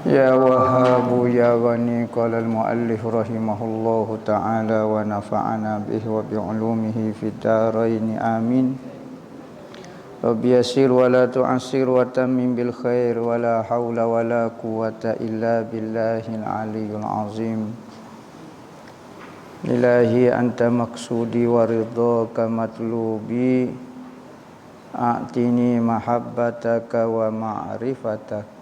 Ya Wahhabu ya Ghani, qala al-muallif rahimahullahu ta'ala wa nafa'ana bihi wa bi'ulumihi fid dharain amin. Rabbi yassir wa la tu'assir wa tammim bil khair wa la haula wa la quwwata illa billahil aliyyil azim. Ilahi anta maqsudi wa ridhaka matlubi, a'tini mahabbataka wa ma'rifataka.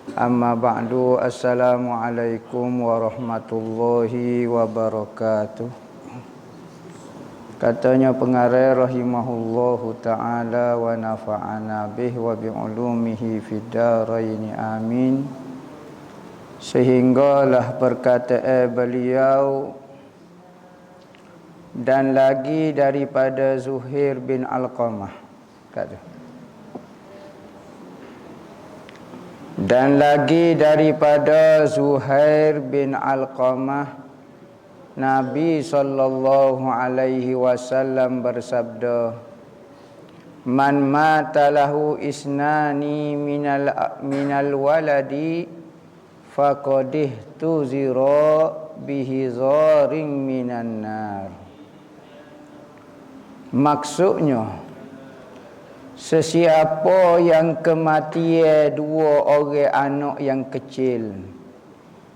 Amma ba'du, assalamualaikum warahmatullahi wabarakatuh. Katanya pengarang rahimahullahu ta'ala wa nafa'ana bih wa bi'ulumihi fid dharain amin. Sehinggalah perkataan beliau, dan lagi daripada Zuhair bin Alqamah, kata, dan lagi daripada Zuhair bin Alqamah, Nabi sallallahu alaihi wasallam bersabda, man mata lahu isnani minal waladi faqadih tuzira bihi zaring minan nar. Maksudnya, sesiapa yang kematian dua orang anak yang kecil,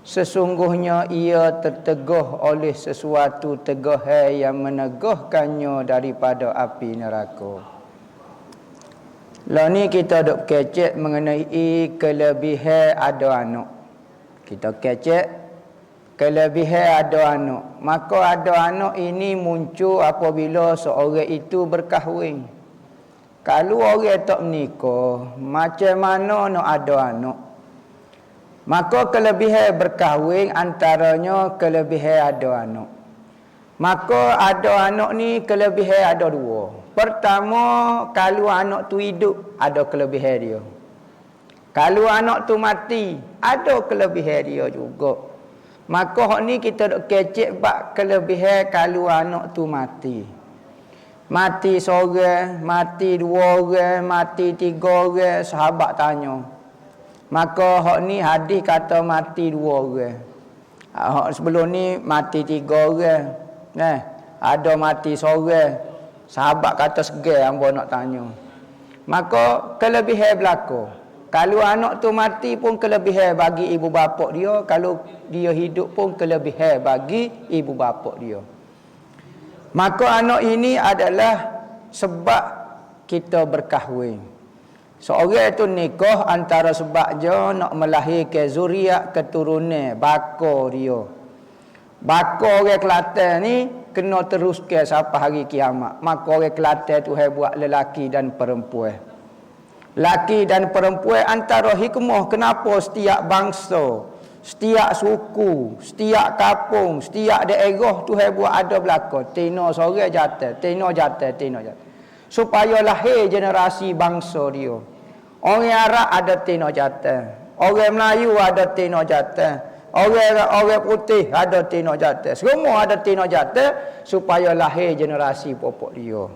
sesungguhnya ia terteguh oleh sesuatu teguhan yang meneguhkannya daripada api neraka. Lah ni kita dok kecek mengenai kelebihan ada anak. Kita kecek kelebihan ada anak. Maka ada anak ini muncul apabila seorang itu berkahwin. Kalau orang tak menikah, macam mana nak ada anak? Maka kelebihan berkahwin antaranya kelebihan ada anak. Maka ada anak ni kelebihan ada dua. Pertama, kalau anak tu hidup, ada kelebihan dia. Kalau anak tu mati, ada kelebihan dia juga. Maka hak ni kita dok kecek bab kelebihan kalau anak tu mati. Mati seorang, mati dua orang, mati tiga orang, sahabat tanya. Maka hak ni hadis kata mati dua orang. Hak sebelum ni mati tiga orang. Ada mati seorang. Sahabat kata segar hangpa nak tanya. Maka kelebihan berlaku. Kalau anak tu mati pun kelebihan bagi ibu bapa dia, kalau dia hidup pun kelebihan bagi ibu bapa dia. Maka anak ini adalah sebab kita berkahwin. Seorang itu nikah antara sebab dia nak melahirkan zuriat keturunan baka dia. Baka orang Kelantan ni kena teruskan sampai hari kiamat. Maka orang Kelantan tu buat lelaki dan perempuan. Laki dan perempuan antara hikmah kenapa setiap bangsa, setiap suku, setiap kampung, setiap daerah tu buat ada belaka. Tino sore jatuh, tino jatuh, tino jatuh. Supaya lahir generasi bangsa dia. Orang Arab ada tino jatuh. Orang Melayu ada tino jatuh. Orang putih ada tino jatuh. Semua ada tino jatuh supaya lahir generasi popok dia.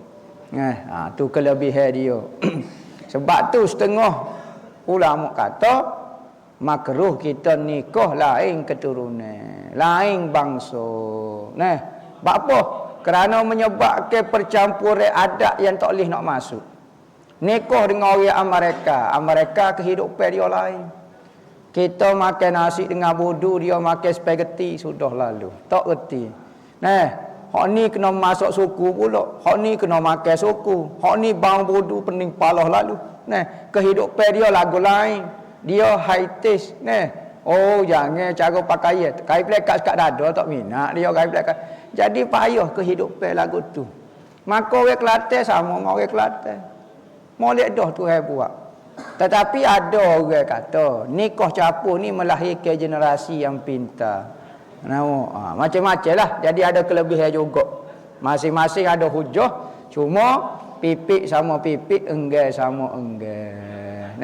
Tu kelebihan dia. Sebab tu setengah ulama kata makruh kita nikah lain keturunan, lain bangsa. Sebab apa? Kerana menyebabkan percampuran adat yang tak boleh nak masuk. Nikah dengan orang Amerika, Amerika kehidupan dia lain. Kita makan nasi dengan bodoh, dia makan spaghetti, sudah lalu. Tak reti. Hak ni kena masuk suku pula. Hak ni kena makan suku. Hak ni bang bodoh pening palah lalu. Kehidupan dia lagu lain. Dia high taste. Oh, jangan cara pakaian. Kain plekat kat dada tak minat dia kain plekat. Jadi payah kehidupan lagu tu. Maka orang Kelantan sama dengan orang Kelantan. Molek dah tu buat. Tetapi ada orang kata nikah campur ni melahirkan generasi yang pintar. Macam-macam lah. Jadi ada kelebihan juga. Masing-masing ada hujah. Cuma pipik sama pipik, enggan sama enggan.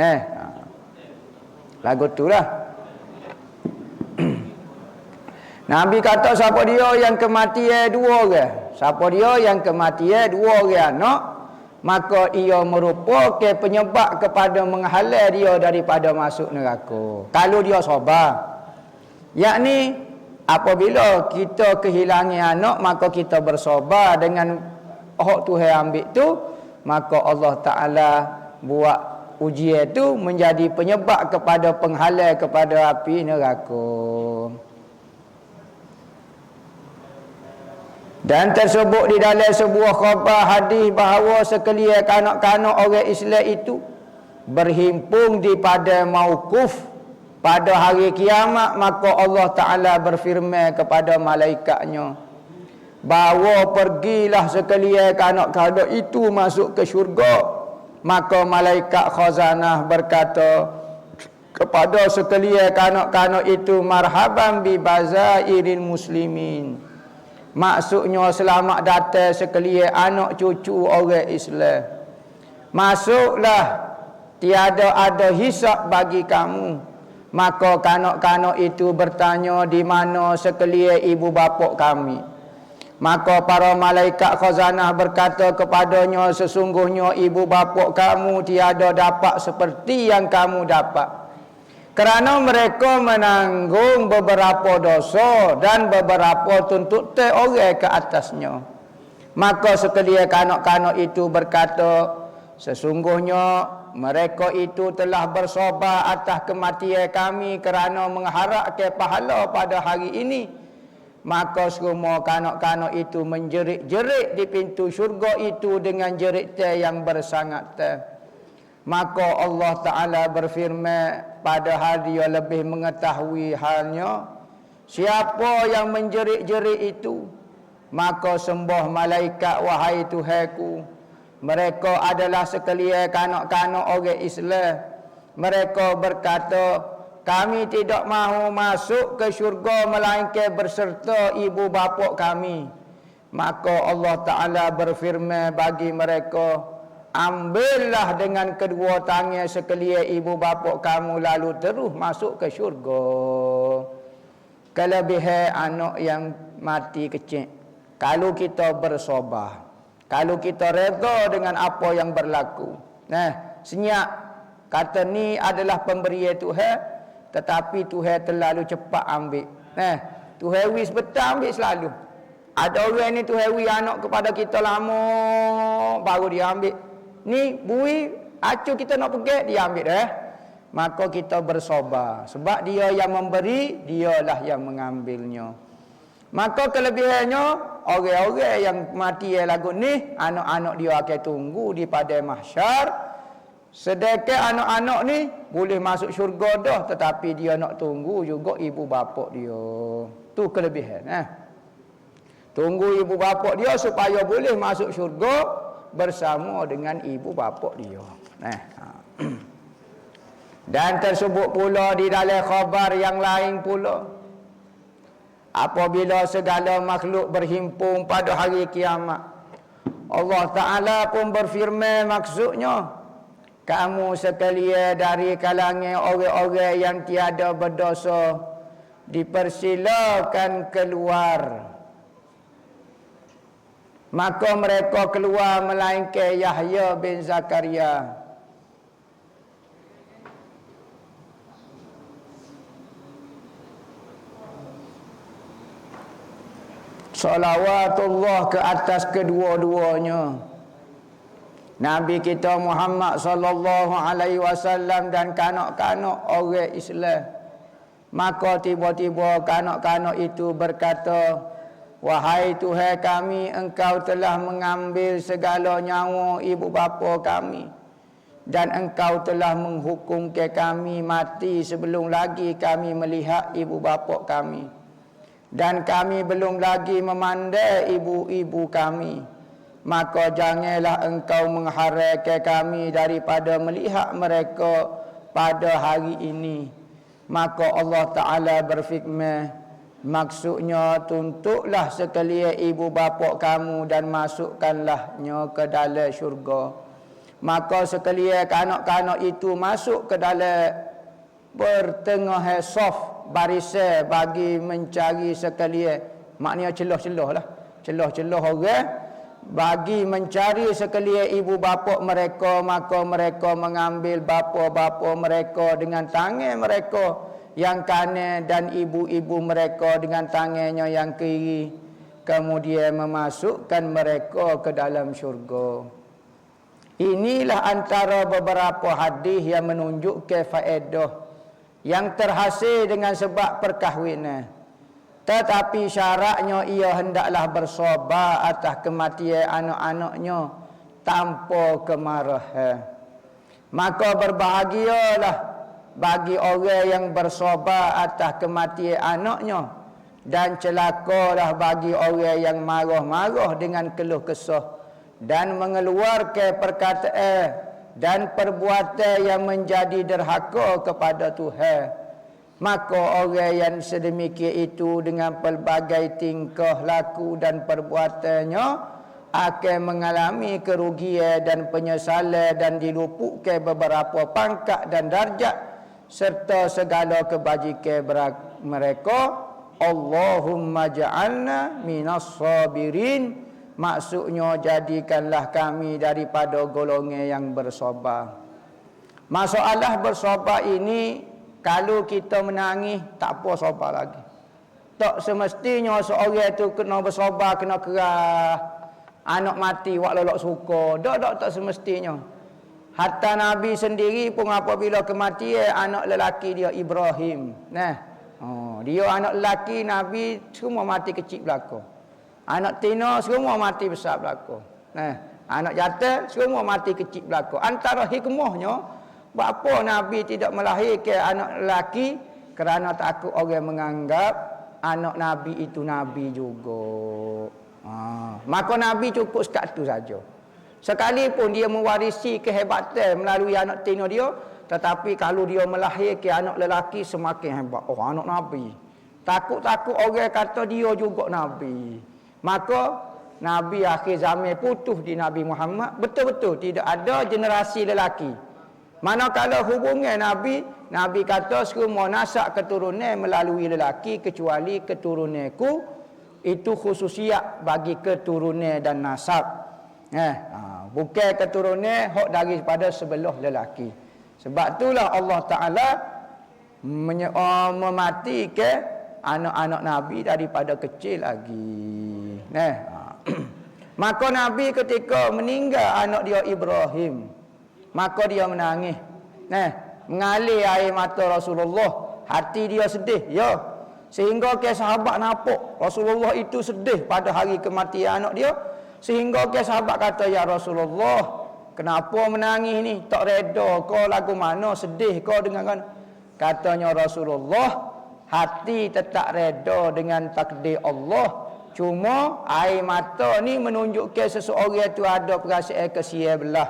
Lagu tu lah. Nabi kata siapa dia yang kematian dua orang. Siapa dia yang kematian dua orang anak, maka ia merupakan penyebab kepada menghalang dia daripada masuk neraka. Kalau dia sabar. Yakni apabila kita kehilangan anak, maka kita bersabar dengan hak Tuhan ambil tu, maka Allah Ta'ala buat ujian tu menjadi penyebab kepada penghalang kepada api neraka. Dan tersebut di dalam sebuah khabar hadis bahawa sekalian kanak-kanak orang Islam itu berhimpun di padang mauquf pada hari kiamat, maka Allah Ta'ala berfirman kepada malaikatnya bahawa pergilah sekalian kanak-kanak itu masuk ke syurga. Maka malaikat khazanah berkata kepada sekalian kanak-kanak itu, marhaban bi bazairil muslimin. Maksudnya selamat datang sekalian anak cucu orang Islam. Masuklah, tiada ada hisab bagi kamu. Maka kanak-kanak itu bertanya, di mana sekalian ibu bapa kami? Maka para malaikat khazanah berkata kepadanya, sesungguhnya ibu bapa kamu tiada dapat seperti yang kamu dapat. Kerana mereka menanggung beberapa dosa dan beberapa tuntutan orang ke atasnya. Maka sekalian kanak-kanak itu berkata, sesungguhnya mereka itu telah bersabar atas kematian kami kerana mengharapkan pahala pada hari ini. Maka semua kanak-kanak itu menjerit-jerit di pintu syurga itu dengan jeritan yang bersangat. Maka Allah Ta'ala berfirman, padahal dia lebih mengetahui halnya, siapa yang menjerit-jerit itu? Maka sembah malaikat, wahai Tuhanku, mereka adalah sekalian kanak-kanak orang Islam. Mereka berkata, kami tidak mahu masuk ke syurga melainkan berserta ibu bapa kami. Maka Allah Ta'ala berfirman bagi mereka, ambillah dengan kedua tangan sekalian ibu bapa kamu lalu terus masuk ke syurga. Kelebihan anak yang mati kecil, kalau kita bersabar, kalau kita reda dengan apa yang berlaku. Senyap kata ni adalah pemberian Tuhan, tetapi Tuhan terlalu cepat ambil. Tuhan wis betul ambil selalu. Ada orang ni Tuhan wis anak kepada kita lama baru dia ambil. Ni bui acu kita nak pergi dia ambil Maka kita bersabar sebab dia yang memberi, dialah yang mengambilnya. Maka kelebihannya orang-orang yang mati lagu ni, anak-anak dia akan tunggu di padang mahsyar. Sedangkan anak-anak ni boleh masuk syurga dah, tetapi dia nak tunggu juga ibu bapa dia. Tu kelebihan. Tunggu ibu bapa dia supaya boleh masuk syurga bersama dengan ibu bapa dia. Dan tersebut pula di dalam khabar yang lain pula, apabila segala makhluk berhimpun pada hari kiamat, Allah Ta'ala pun berfirman, maksudnya kamu sekalian dari kalangan orang-orang yang tiada berdosa dipersilakan keluar. Maka mereka keluar melainkan Yahya bin Zakaria. Salawatullah ke atas kedua-duanya, Nabi kita Muhammad sallallahu alaihi wasallam dan kanak-kanak orang Islam. Maka tiba-tiba kanak-kanak itu berkata, wahai Tuhan kami, engkau telah mengambil segala nyawa ibu bapa kami, dan engkau telah menghukumkan kami mati sebelum lagi kami melihat ibu bapa kami, dan kami belum lagi memandai ibu-ibu kami. Maka janganlah engkau mengharamkan kami daripada melihat mereka pada hari ini. Maka Allah Ta'ala berfirman, maksudnya tuntuklah sekalian ibu bapa kamu dan masukkanlahnya ke dalam syurga. Maka sekalian kanak-kanak itu masuk ke dalam pertengahan saf barisan bagi mencari sekalian, maknanya celah-celah lah, celah-celah orang bagi mencari sekalian ibu bapa mereka, maka mereka mengambil bapa-bapa mereka dengan tangan mereka yang kanan dan ibu-ibu mereka dengan tangannya yang kiri, kemudian memasukkan mereka ke dalam syurga. Inilah antara beberapa hadis yang menunjukkan faedah yang terhasil dengan sebab perkahwinan. Tetapi syaratnya ia hendaklah bersabar atas kematian anak-anaknya tanpa kemarahan. Maka berbahagialah bagi orang yang bersabar atas kematian anaknya, dan celakalah bagi orang yang marah-marah dengan keluh kesah dan mengeluarkan perkataan dan perbuatan yang menjadi derhaka kepada Tuhan. Maka orang yang sedemikian itu dengan pelbagai tingkah laku dan perbuatannya akan mengalami kerugian dan penyesalan dan diluputkan beberapa pangkat dan darjat serta segala kebajikan mereka. Allahumma ja'alna minas sabirin. Maksudnya, jadikanlah kami daripada golongan yang bersabar. Masalah bersabar ini, kalau kita menangis, tak apa sabar lagi. Tak semestinya seorang itu kena bersabar, kena kerah. Anak mati, wak lolok suka. Tak semestinya. Hatta Nabi sendiri pun apabila kematian anak lelaki dia Ibrahim. Dia anak lelaki, Nabi semua mati kecil belaka. Anak tina semua mati besar belaka. Anak jatuh semua mati kecil belaka. Antara hikmahnya, bapa Nabi tidak melahirkan anak lelaki kerana takut orang menganggap anak Nabi itu Nabi juga. Maka Nabi cukup sekat itu saja. Sekalipun dia mewarisi kehebatan melalui anak tina dia, tetapi kalau dia melahirkan anak lelaki semakin hebat. Anak Nabi. Takut-takut orang kata dia juga Nabi. Maka Nabi akhir zaman putus di Nabi Muhammad. Betul-betul tidak ada generasi lelaki. Manakala hubungan Nabi kata semua nasab keturunan melalui lelaki kecuali keturunanku. Itu khususiat bagi keturunan dan nasab. Bukan keturunan hak daripada sebelah lelaki. Sebab itulah Allah Ta'ala mematikan anak-anak Nabi daripada kecil lagi. Maka Nabi ketika meninggal anak dia Ibrahim, maka dia menangis. Mengalir air mata Rasulullah. Hati dia sedih. Sehingga ke sahabat nampak Rasulullah itu sedih pada hari kematian anak dia. Sehingga ke sahabat kata, ya Rasulullah, kenapa menangis ni? Tak reda kau lagu mana? Sedih kau dengan. Katanya Rasulullah, hati tetap reda dengan takdir Allah. Cuma air mata ni menunjukkan seseorang itu ada perasaan kesian belah.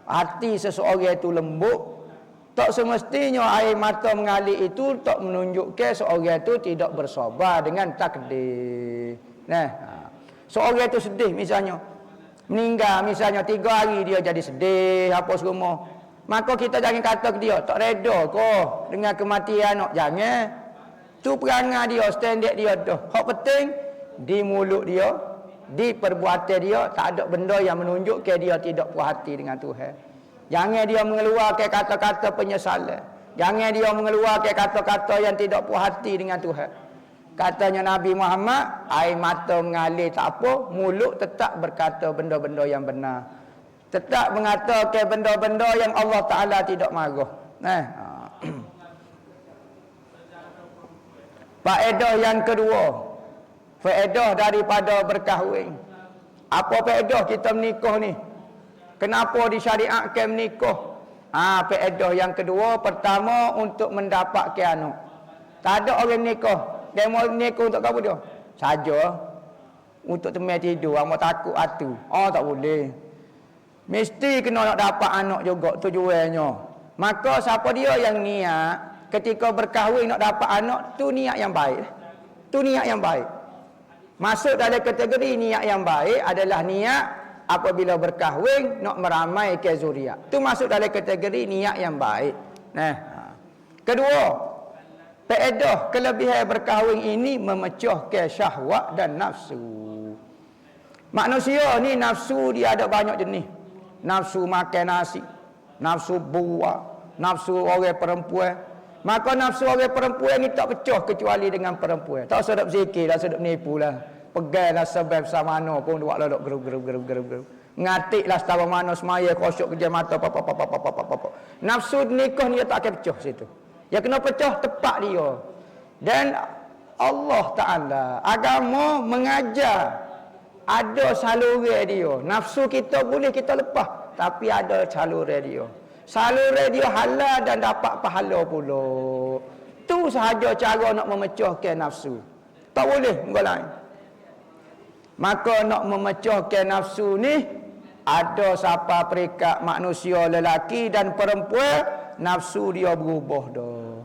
Hati seseorang itu lembut. Tak semestinya air mata mengalir itu tak menunjukkan seorang itu tidak bersabar dengan takdir. Seorang itu sedih misalnya, meninggal misalnya 3 hari dia jadi sedih apa semua. Maka kita jangan kata ke dia, tak reda kau dengan kematian anak. Jangan. Tu perangai dia, standard dia dah. Hak penting di mulut dia, di perbuatan dia tak ada benda yang menunjukkan dia tidak puas hati dengan Tuhan. Jangan dia mengeluarkan kata-kata penyesalan. Jangan dia mengeluarkan kata-kata yang tidak puas hati dengan Tuhan. Katanya Nabi Muhammad, air mata mengalir tak apa, mulut tetap berkata benda-benda yang benar. Tetap mengatakan benda-benda yang Allah Ta'ala tidak marah. Faedah yang kedua, faedah daripada berkahwin. Apa faedah kita menikah ni? Kenapa disyariatkan menikah? Faedah yang kedua, pertama untuk mendapatkan anak. Tak ada orang menikah. Dia mau menikah untuk apa dia? Saja untuk tempat tidur, amat takut atu. Tak boleh. Mesti kena nak dapat anak juga tujuannya. Maka siapa dia yang niat ketika berkahwin nak dapat anak, tu niat yang baik. Tu niat yang baik. Masuk dalam kategori niat yang baik adalah niat apabila berkahwin nak meramaikan zuriat. Tu masuk dalam kategori niat yang baik. Kedua, faedah kelebihan berkahwin ini memecahkan syahwat dan nafsu. Manusia ni nafsu dia ada banyak jenis. Nafsu makan nasi, nafsu buah, nafsu orang perempuan. Maka nafsu orang perempuan ni tak pecah kecuali dengan perempuan. Tak sedap zikir dah, sedap nipu lah. Peganglah sebab sama mana pun buat lah gerub. Ngatiklah setara mana semaya khusyuk kerja mata apa. Nafsu nikah ni dia tak akan pecah situ. Dia kena pecah tepat dia. Dan Allah Ta'ala agama mengajar ada saluran dia. Nafsu kita boleh kita lepas, tapi ada saluran dia. Saluran dia halal dan dapat pahala pula. Tu sahaja cara nak memecahkan nafsu. Tak boleh enggak lain. Maka nak memecahkan nafsu ni ada siapa peringkat manusia lelaki dan perempuan, nafsu dia berubah dah.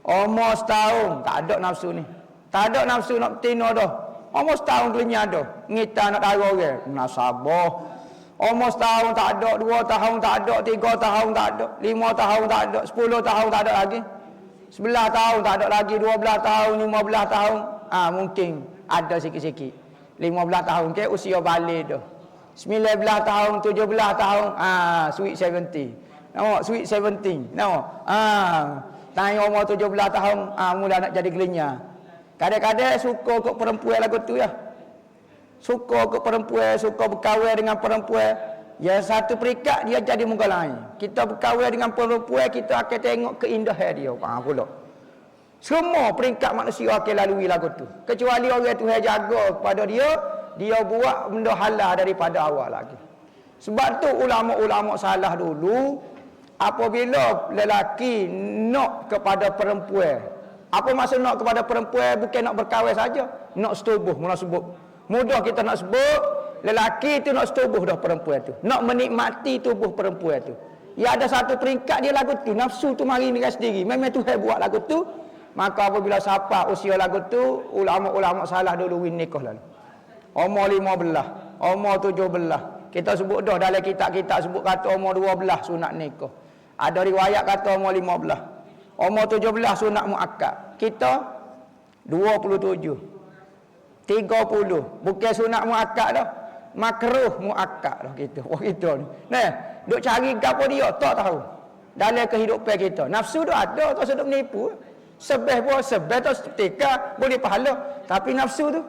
Umur setahun tak ada nafsu ni. Tak ada nafsu nak betina dah. Umur setahun kelinya ada. Ngita nak darah orang. Nasabah. Umur setahun tak ada. 2 tahun tak ada. 3 tahun tak ada. 5 tahun tak ada. 10 tahun tak ada lagi. 11 tahun tak ada lagi. 12 tahun, 15 tahun. Mungkin ada sikit-sikit. 15 tahun ke usia balik dah. 19 tahun, 17 tahun. Sweet 70. Nampak? Sweet 70. Nampak? Tanya umur 17 tahun. Mula nak jadi gelinya. Kadang-kadang suka ke perempuan lagu tu ya. Suka ke perempuan, suka berkahwin dengan perempuan. Ya satu peringkat dia jadi muka lain. Kita berkahwin dengan perempuan, kita akan tengok keindahan dia. Pula. Semua peringkat manusia akan lalui lagu tu. Kecuali orang tu yang jaga kepada dia, dia buat benda halal daripada awal lagi. Sebab tu ulama-ulama salah dulu, apabila lelaki nak kepada perempuan, apa maksud nak kepada perempuan? Bukan nak berkahwin saja, nak setubuh. Mula sebut mudah kita nak sebut, lelaki tu nak setubuh dah perempuan tu, nak menikmati tubuh perempuan tu. Ya ada satu peringkat dia lagu tu, nafsu tu mari dengan sendiri. Memang Tuhan buat lagu tu. Maka apabila siapa usia lagu tu, ulama-ulama salah dulu win nikah lalu. Umur 15, umur 17. Kita sebut dah dalam kitab-kitab sebut kata umur 12 sunat nikah. Ada riwayat kata umur 15. Umur 17 sunat muakkad. Kita 27. 30. Bukan sunat muakkad dah. Makruh muakkad dah kita. Wah kita ni. Nah, duk cari gapo dia tak tahu. Dalam kehidupan kita. Nafsu tu ada, tak sedap menipu. Sebeh tu seketika boleh pahala. Tapi nafsu tu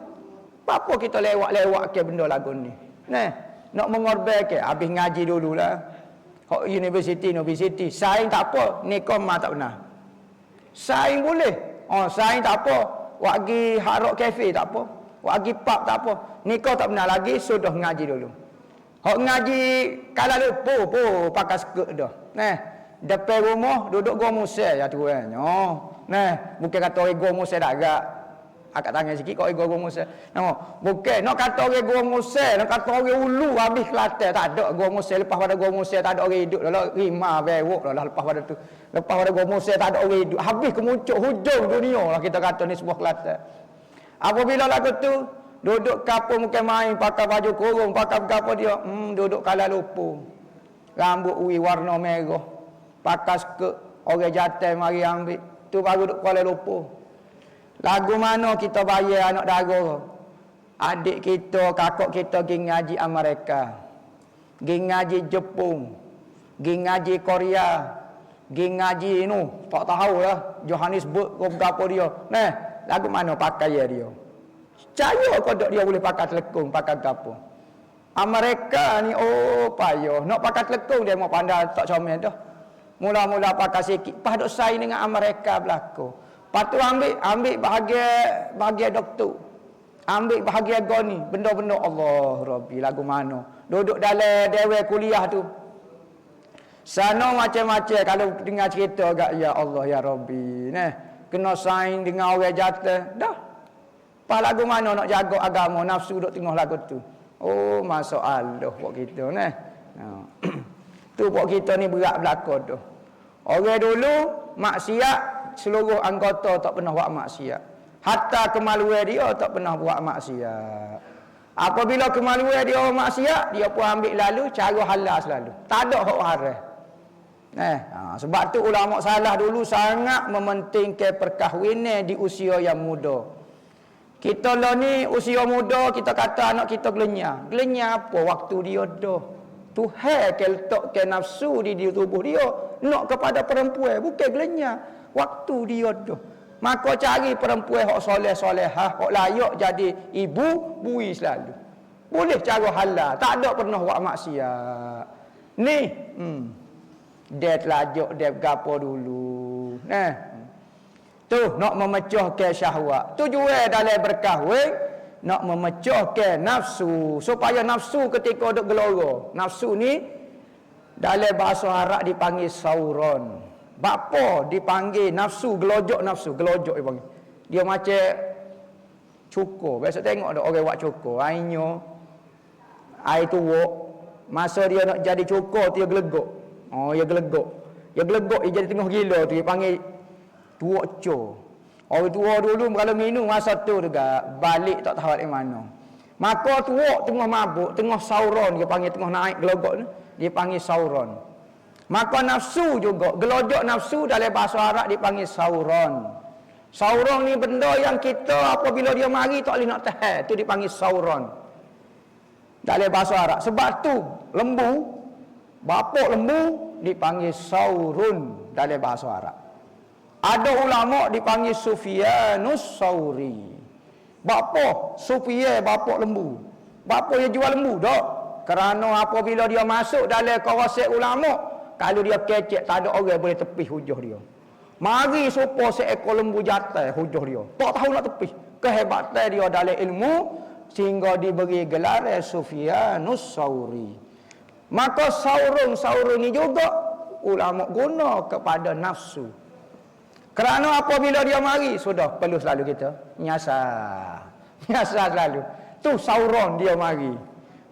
apa kita lewat-lewat ke benda lagu ni. Nah, nak mengorbankan habis ngaji dululah. Kok university, saing tak apa, nikah mah tak benar. Saing boleh. Saing tak apa. Wagi harok kafe tak apa. Wagi pub tak apa. Nikah tak benar lagi, sudah ngaji dulu. Hok ngaji kalau lupa pakai skirt dah. Nah, depan rumah duduk gua musel ya tuan. Nah, bukan kata orang gua musel dak agak. Akak tangan sikit kau gua musel. Bukan nak kata orang gua musel, nak kata orang ulu habis Kelantan tak ada gua musel, lepas pada gua musel tak ada orang hidup dah rima bewok dah lepas pada tu. Lepas pada gua musel tak ada orang hidup, habis kemuncuk hujung dunia lah kita kata ni sebuah Kelantan. Apabila lagu tu duduk kapur muka main pakai baju kurung, pakai apa dia? Duduk kala lupa. Rambut warna merah. Pakai skirt, orang jantan mari ambil. Tu baru duduk Kuala Lumpur. Lagu mana kita bayar anak dara? Adik kita, kakak kita pergi ngaji Amerika. Pergi ngaji Jepun. Pergi ngaji Korea. Pergi ngaji tak tahulah. Johannesburg ke apa dia. Nah, lagu mana pakai dia? Percaya kau dia boleh pakai telekung, pakai gapo. Amerika ni payah. Nak pakai telekung dia mau pandai tak comel dah. Mula-mula pakai sikit. Pas duk saing dengan Amerika berlaku. Lepas tu ambil bahagian doktor. Ambil bahagian goni. Benda-benda Allah Rabbi. Lagu mana. Duduk dalam dewan kuliah tu. Sana macam-macam. Kalau dengar cerita agak, ya Allah, ya Rabbi. Kena saing dengan orang jatuh. Dah. Pas lagu mana nak jaga agama. Nafsu duduk tengah lagu tu. Masalah buat kita. Tu buat kita ni berat belakang tu. Orang dulu maksiat. Seluruh anggota tak pernah buat maksiat. Hatta kemaluan dia tak pernah buat maksiat. Apabila kemaluan dia buat maksiat, dia pun ambil lalu cara halal selalu. Tak ada hak haram. Sebab tu ulama salah dulu sangat mementingkan perkahwinan di usia yang muda. Kita lah ni usia muda, kita kata anak kita gelenyar. Gelenyar apa? Waktu dia dah. Tuhan ke letak ke nafsu di tubuh dia. Nak kepada perempuan. Bukan gelenyar. Waktu dia dah. Maka cari perempuan yang soleh-solehah, yang layak jadi ibu, bui selalu. Boleh cara halal. Tak ada pernah buat maksiat. Ni. Dia telajak, dia gapo dulu. Tu nak memecahkan syahwat. Tu jual dalam berkahwin nak memecahkan nafsu supaya nafsu ketika duk gelora. Nafsu ni dalam bahasa Arab dipanggil sauron. Bapa dipanggil nafsu, gelojok nafsu, gelojok dia panggil. Dia macam cukur. Biasa tengok ada orang buat cukur, airnya air tuak. Masa dia nak jadi cukur tu dia gelegok. Oh, dia gelegok. Dia gelegok dia jadi tengah gila tu dia panggil tuak co. Orang tua dulu kalau minum masa tu juga balik tak tahu di mana. Maka tuak tengah mabuk, tengah sauron dia panggil, tengah naik gelogok ni, dia panggil sauron. Maka nafsu juga, gelojok nafsu dalam bahasa Arab dipanggil sauron. Sauron ni benda yang kita apabila dia mari tak boleh nak tahan, tu dipanggil sauron. Dalam bahasa Arab. Sebab tu lembu, bapak lembu dipanggil saurun dalam bahasa Arab. Ada ulama dipanggil Sufyanus Sauri. Bapa Sufyan, bapa lembu. Bapa yang jual lembu dak. Kerana apabila dia masuk dalam kawasan ulama, kalau dia kecek tak ada orang boleh tepih hujah dia. Mari supaya seekor lembu jatuh hujah dia. Tak tahu nak tepih. Kehebatan dia dalam ilmu sehingga diberi gelar Sufyanus Sauri. Maka saurun ni juga ulama guna kepada nafsu. Kerana apabila dia mari, sudah perlu selalu kita nyasar. Nyasar selalu. Tu sauron dia mari.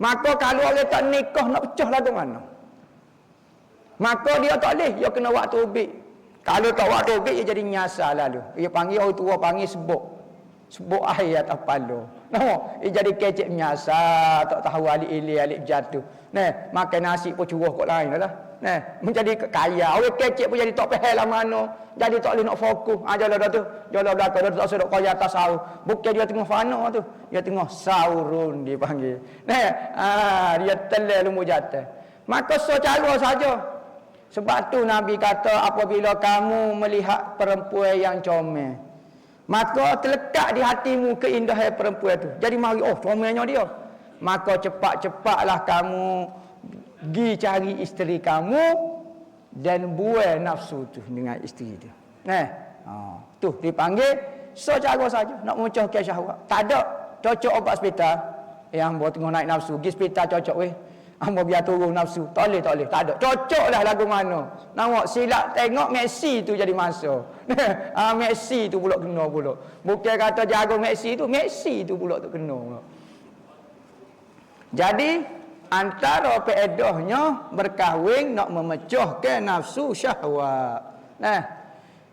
Maka kalau orang tak nikah nak pecah lagu mana? Maka dia tak boleh, dia kena waktu ubik. Kalau tak waktu ubik, dia jadi nyasar lalu. Dia panggil orang tua panggil sebuk. Sebuk air atas kepala. Nampak? Dia jadi kecek nyasar, tak tahu alik ilir, alik jatuh. Makan nasi pun curah kot lain lah. Menjadi kaya. Orang kecek pun jadi tak faham lah mana. Jadi tak boleh nak fokus. Jalan dah tu. Jalan belakang dah tu tak sedap kaya atas sahur. Bukan dia tengah fana tu. Dia tengah saurun dipanggil. Dia telah lembu jatuh. Maka secara saja. Sebab tu Nabi kata apabila kamu melihat perempuan yang comel, maka terlekat di hatimu keindahan perempuan tu. Jadi mari, comelnya dia. Maka cepat-cepatlah kamu pergi cari isteri kamu dan buai nafsu tu dengan isteri tu. Tu dipanggil secara saja nak memecahkan syahwat. Tak ada cocok obat hospital yang buat tengah naik nafsu. Pergi hospital cocok weh. Hamba biar turun nafsu. Tak boleh. Tak ada. Cocoklah lagu mana. Nampak silap tengok Messi tu jadi masa. Messi tu pula kena pula. Bukan kata jago Messi tu pula tu kena. Jadi antara faedahnya berkahwin nak memecahkan nafsu syahwat.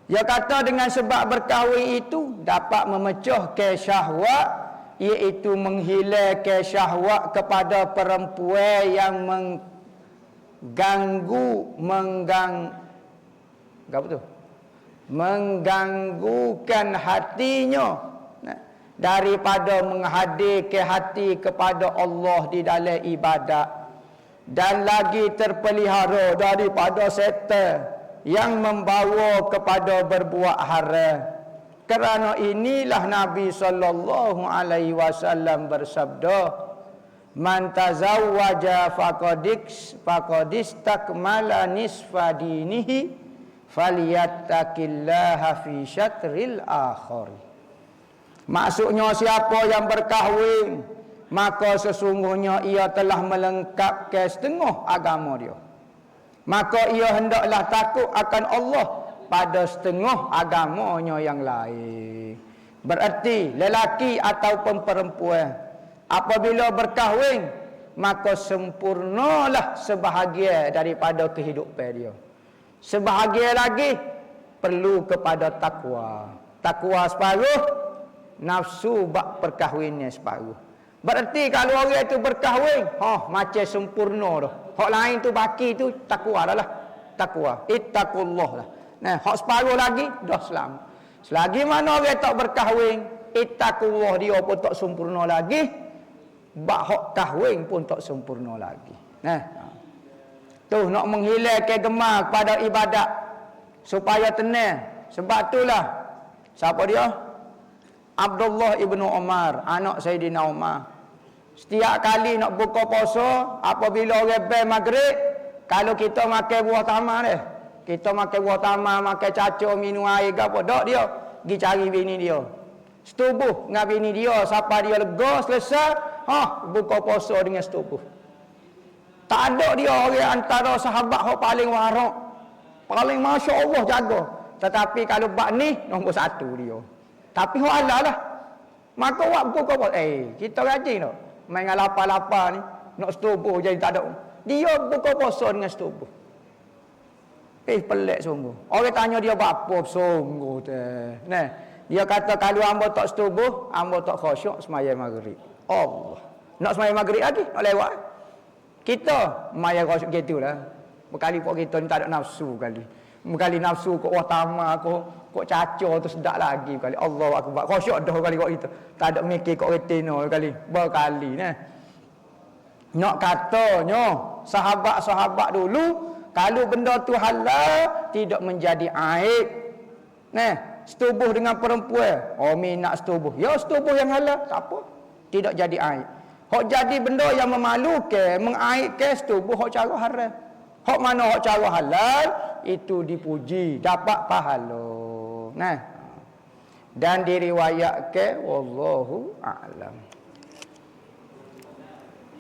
Dia kata dengan sebab berkahwin itu dapat memecahkan syahwat, iaitu menghilangkan syahwat kepada perempuan yang mengganggukan hatinya daripada menghadirkan hati kepada Allah di dalam ibadat, dan lagi terpelihara daripada setan yang membawa kepada berbuat haram. Kerana inilah Nabi sallallahu alaihi wasallam bersabda, man tazawwaja faqadistakmala nisfa dinihi falyattaqillaha fi syatril akhir. Maksudnya siapa yang berkahwin, maka sesungguhnya ia telah melengkapkan setengah agama dia. Maka ia hendaklah takut akan Allah pada setengah agamanya yang lain. Berarti lelaki ataupun perempuan apabila berkahwin, maka sempurnalah sebahagian daripada kehidupan dia. Sebahagian lagi perlu kepada takwa. Takwa separuh, nafsu bak perkahwinnya separuh. Berarti kalau orang itu berkahwin, macam sempurna dah. Hak lain tu baki tu takwa dah lah. Takwa. Ittaqullah lah. Hak separuh lagi dah selamat. Selagi mana orang tak berkahwin, itakullah dia pun tak sempurna lagi, bak hak kahwin pun tak sempurna lagi. Nah, tu nak menghilangkan gemar kepada ibadat supaya tenang. Sebab itulah siapa dia? Abdullah ibnu Umar, anak Sayyidina Umar. Setiap kali nak buka puasa, apabila orang bel maghrib, kalau kita makan buah tamar dia, kita makan buah tamar, makan cacau, minum air ke apa, dak dia pergi cari bini dia. Setubuh dengan bini dia, sampai dia lega selesai, buka puasa dengan setubuh. Tak ada dia orang antara sahabat yang paling warak, paling masya-Allah jaga. Tetapi kalau bab ni nombor 1 dia. Tapi hak Allah lah. Maka buat buka puasa. Kita rajin tak? Main dengan lapar-lapar ni, nak setubuh jadi tak ada. Dia buka puasa dengan setubuh. Pelik sungguh. Orang tanya dia buat apa sungguh teh. Nah, dia kata kalau hamba tak setubuh, hamba tak khusyuk sembahyang maghrib. Allah. Nak sembahyang maghrib lagi, nak lewat. Kita sembahyang khusyuk gitulah. Berkali pun kita ni tak ada nafsu kali. Berkali nafsu kok tamar kok cacau tu sedap lagi kali. Allahu akbar. Khusyuk dah kali kok kita. Tak ada mikir kok retina kali. Berkali nah. Nak katanya sahabat-sahabat dulu kalau benda tu halal tidak menjadi aib. Nah, setubuh dengan perempuan. Nak setubuh. Ya setubuh yang halal, tak apa. Tidak jadi aib. Hak jadi benda yang memalukan, mengaibkan setubuh hak cara haram. Hak mana hak cara halal itu dipuji, dapat pahala. Nah. Dan diriwayatkan wallahu a'lam.